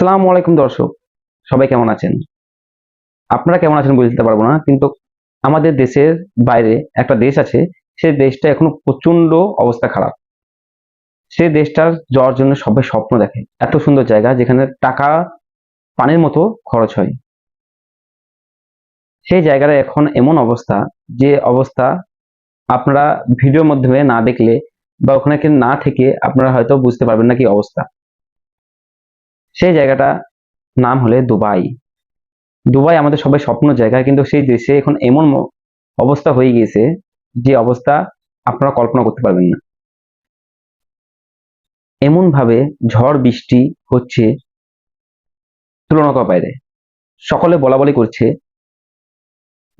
আসসালামু আলাইকুম দর্শক, সবাই কেমন আছেন? আপনারা কেমন আছেন বলতে পারবো না, কিন্তু আমাদের দেশের বাইরে একটা দেশ আছে, সেই দেশটা এখনো প্রচন্ড অবস্থা খারাপ। সেই দেশটার যাওয়ার জন্য সবাই স্বপ্ন দেখে। এত সুন্দর জায়গা যেখানে টাকা পানির মতো খরচ হয়। সেই জায়গাটা এখন এমন অবস্থা, যে অবস্থা আপনারা ভিডিওর মাধ্যমে না দেখলে বা ওখানে না থেকে আপনারা হয়তো বুঝতে পারবেন না কি অবস্থা। সেই জায়গাটা নাম হলে দুবাই। দুবাই আমাদের সবাই স্বপ্ন জায়গা, কিন্তু সেই দেশে এখন এমন অবস্থা হয়ে গিয়েছে, যে অবস্থা আপনারা কল্পনা করতে পারবেন না। এমন ভাবে ঝড় বৃষ্টি হচ্ছে, তুলনা করার বাইরে। সকলে বলা বলি করছে,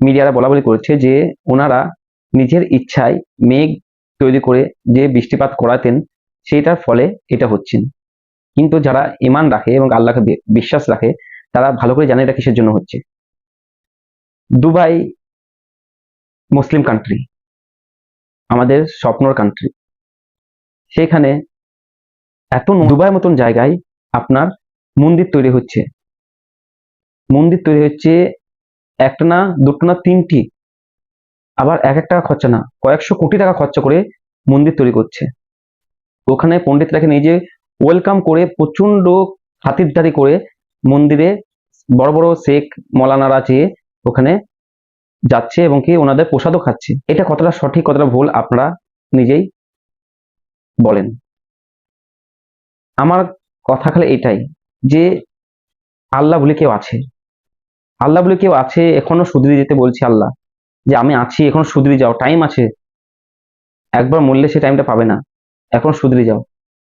মিডিয়ারা বলা বলি করছে যে ওনারা নিজের ইচ্ছায় মেঘ তৈরি করে যে বৃষ্টিপাত করাতেন, সেটার ফলে এটা হচ্ছে। কিন্তু যারা ঈমান রাখে এবং আল্লাহকে বিশ্বাস রাখে, তারা ভালো করে জানে এটা কিসের জন্য হচ্ছে। দুবাই মুসলিম কান্ট্রি, আমাদের স্বপ্নর কান্ট্রি। সেখানে দুবাইয়ের মতন জায়গায় আপনার মন্দির তৈরি হচ্ছে। মন্দির তৈরি হচ্ছে একটা না, দুটো না, তিনটি। আবার এক এক টাকা খরচা না, কয়েকশো কোটি টাকা খরচা করে মন্দির তৈরি করছে। ওখানে পণ্ডিতরাকে নিজে ওয়েলকাম করে প্রচন্ড খাতিরদারি করে মন্দিরে বড় বড় শেখ মৌলানারা যেয়ে ওখানে যাচ্ছে এবং কি ওনাদের প্রসাদও খাচ্ছে। এটা কতটা সঠিক কতটা ভুল আপনারা নিজেই বলেন। আমার কথা খালি এটাই, যে আল্লাহ বলে কেউ আছে, আল্লাহ বলে কেউ আছে। এখনো শুধরে যেতে বলছি আল্লাহ, যে আমি আছি, এখন শুধরে যাও, টাইম আছে। একবার মরলে সে টাইমটা পাবে না, এখন শুধরে যাও।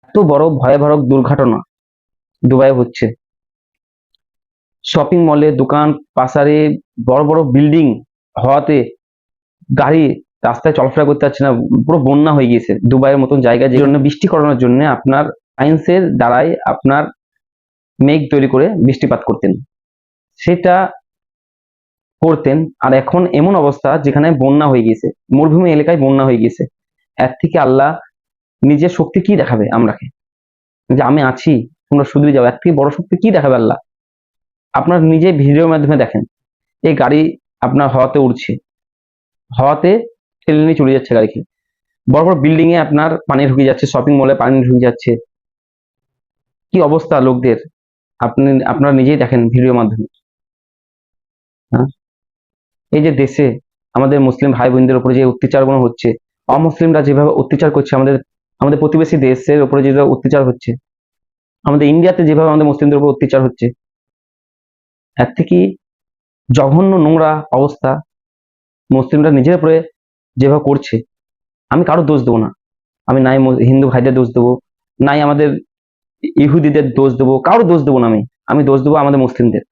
এত বড় ভয়াবহ দুর্ঘটনা দুবাই হচ্ছে। শপিং মলে, দোকান পাসারে, বড় বড় বিল্ডিং হওয়াতে গাড়ি রাস্তায় চলাফেরা করতে পারছে না। পুরো বন্যা হয়ে গিয়েছে দুবাইয়ের মতন জায়গায়, যে জন্য বৃষ্টি করানোর জন্য আপনার সায়েন্সের দ্বারাই আপনার মেঘ তৈরি করে বৃষ্টিপাত করতেন, সেটা করতেন। আর এখন এমন অবস্থা যেখানে বন্যা হয়ে গিয়েছে, মরুভূমি এলাকায় বন্যা হয়ে গিয়েছে। এর থেকে আল্লাহ নিজের শক্তি কি দেখাবে আমরাকে, যে আমি আছি, তোমরা শুধু যাও। এর থেকে বড় শক্তি কি দেখাবে আল্লাহ? আপনার নিজে ভিডিওর মাধ্যমে দেখেন, এই গাড়ি আপনার হাওয়াতে উড়ছে, হাওয়াতে ঠেলে নিয়ে চলে যাচ্ছে গাড়িকে। বড় বড় বিল্ডিং এ আপনার পানি ঢুকে যাচ্ছে, শপিং মলে পানি ঢুকে যাচ্ছে। কি অবস্থা লোকদের, আপনারা নিজেই দেখেন ভিডিওর মাধ্যমে। হ্যাঁ, এই যে দেশে আমাদের মুসলিম ভাই বোনদের উপরে যে অত্যাচারগুলো হচ্ছে, অমুসলিমরা যেভাবে অত্যাচার করছে, আমাদের আমাদের প্রতিবেশী দেশের উপরে যেভাবে অত্যাচার হচ্ছে, আমাদের ইন্ডিয়াতে যেভাবে আমাদের মুসলিমদের উপর অত্যাচার হচ্ছে, এর থেকে জঘন্য নোংরা অবস্থা মুসলিমরা নিজের উপরে যেভাবে করছে। আমি কারো দোষ দেবো না, আমি নাই হিন্দু ভাইদের দোষ দেবো, নাই আমাদের ইহুদিদের দোষ দেবো, কারো দোষ দেবো না। আমি আমি দোষ দেবো আমাদের মুসলিমদের।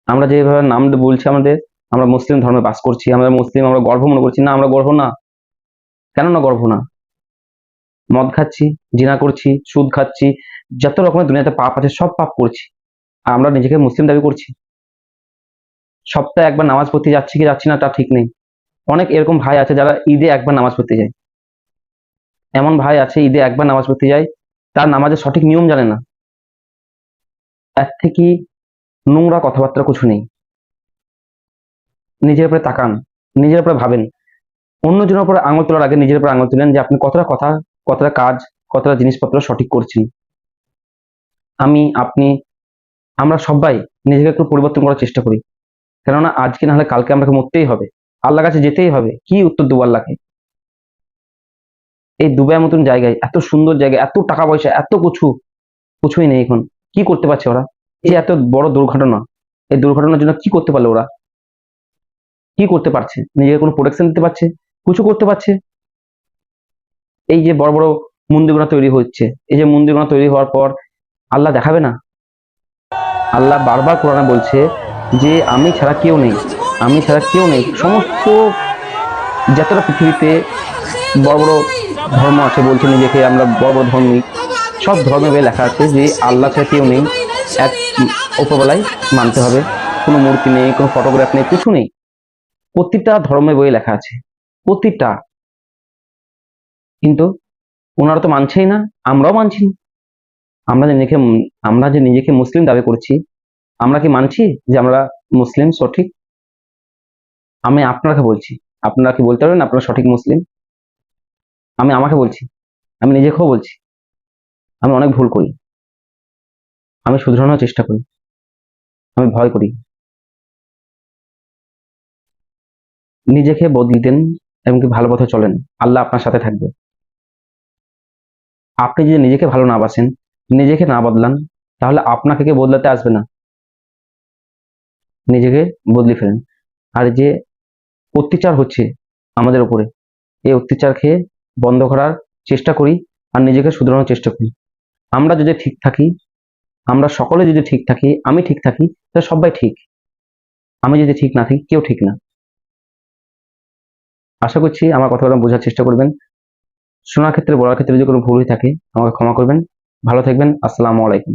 আমরা যেভাবে নাম বলছি আমাদের, আমরা মুসলিম ধর্মে বাস করছি, আমরা মুসলিম, আমরা গর্ব মনে করছি না। আমরা গর্ব না, কেন না গর্ব না? মদ খাচ্ছি, জিনা করছি, সুদ খাচ্ছি, যত রকমের দুনিয়াতে পাপ আছে সব পাপ করছি, আর আমরা নিজেকে মুসলিম দাবি করছি। সপ্তাহে একবার নামাজ পড়তে যাচ্ছি কি যাচ্ছি না তা ঠিক নেই। অনেক এরকম ভাই আছে যারা ঈদে একবার নামাজ পড়তে যায়। এমন ভাই আছে ঈদে একবার নামাজ পড়তে যায়, তার নামাজের সঠিক নিয়ম জানে না। এর থেকে নোংরা কথাবার্তা কিছু নেই। নিজের উপরে তাকান, নিজের উপরে ভাবেন। অন্যজনের উপরে আঙুল তোলার আগে নিজের উপরে আঙুল তুলেন, যে আপনি কতটা কথা, কতটা কাজ, কতটা জিনিসপত্র সঠিক করছেন। আমি, আপনি, আমরা সবাই নিজেকে একটু পরিবর্তন করার চেষ্টা করি। কেননা আজকে না হলে কালকে আমাকে মরতেই হবে, আল্লাহর কাছে যেতেই হবে। কি উত্তর দেবো আল্লাহকে? এই দুবাইয়ের মতন জায়গায়, এত সুন্দর জায়গায়, এত টাকা পয়সা, এত কিছুই নেই। এখন কি করতে পারছে ওরা? এই যে এত বড় দুর্ঘটনা, এই দুর্ঘটনার জন্য কি করতে পারলো ওরা? কি করতে পারছে? নিজেকে কোনো প্রোটেকশন দিতে পারছে? কিছু করতে পারছে? এই যে বড় বড় মন্দিরগুলো তৈরি হচ্ছে, এই যে মন্দিরগুলো তৈরি হওয়ার পর আল্লাহ দেখাবে না? আল্লাহ বারবার কোরআনে বলছে যে আমি ছাড়া কেউ নেই, আমি ছাড়া কেউ নেই। সমস্ত যতটা পৃথিবীতে বড় বড় ধর্ম আছে, বলছে নিজেকে আমরা বড় বড় ধর্মী, সব ধর্মে লেখা আছে যে আল্লাহ ছাড়া কেউ নেই, এক উপরবেলায় মানতে হবে। কোনো মূর্তি নেই, কোনো ফটোগ্রাফ নেই, কিছু নেই। প্রতিটা ধর্মের বইয়ে লেখা আছে, প্রতিটা। কিন্তু ওনারা তো মানছেই না, আমরাও মানছি না। আমরা যে নিজেকে মুসলিম দাবি করছি, আমরা কি মানছি যে আমরা মুসলিম সঠিক? আমি আপনাকে বলছি, আপনারা কি বলতে পারবেন আপনারা সঠিক মুসলিম? আমি আমাকে বলছি, আমি নিজেকেও বলছি, আমি অনেক ভুল করি, আমি শুধরানোর চেষ্টা করি, আমি ভয় করি। নিজেকে বদলে দেন এবং কি ভালো পথে চলেন, আল্লাহ আপনার সাথে থাকবে। আপনি যদি নিজেকে ভালো না বাসেন, নিজেকে না বদলান, তাহলে আপনাকে কেউ বদলাতে আসবে না। নিজেকে বদলে ফেলেন। আর যে অত্যাচার হচ্ছে আমাদের উপরে, এই অত্যাচারকে বন্ধ করার চেষ্টা করি আর নিজেকে শুধরানোর চেষ্টা করি। আমরা যদি ঠিক থাকি, আমরা সকলে যদি ঠিক থাকি, আমি ঠিক থাকি, তাহলে সবাই ঠিক। আমি যদি ঠিক না থাকি, কেউ ঠিক না। আশা করছি আমার কথাগুলো বোঝার চেষ্টা করবেন। শোনার ক্ষেত্রে, বলার ক্ষেত্রে যদি কোনো ভুল হয়ে থাকে আমাকে ক্ষমা করবেন। ভালো থাকবেন। আসসালামু আলাইকুম।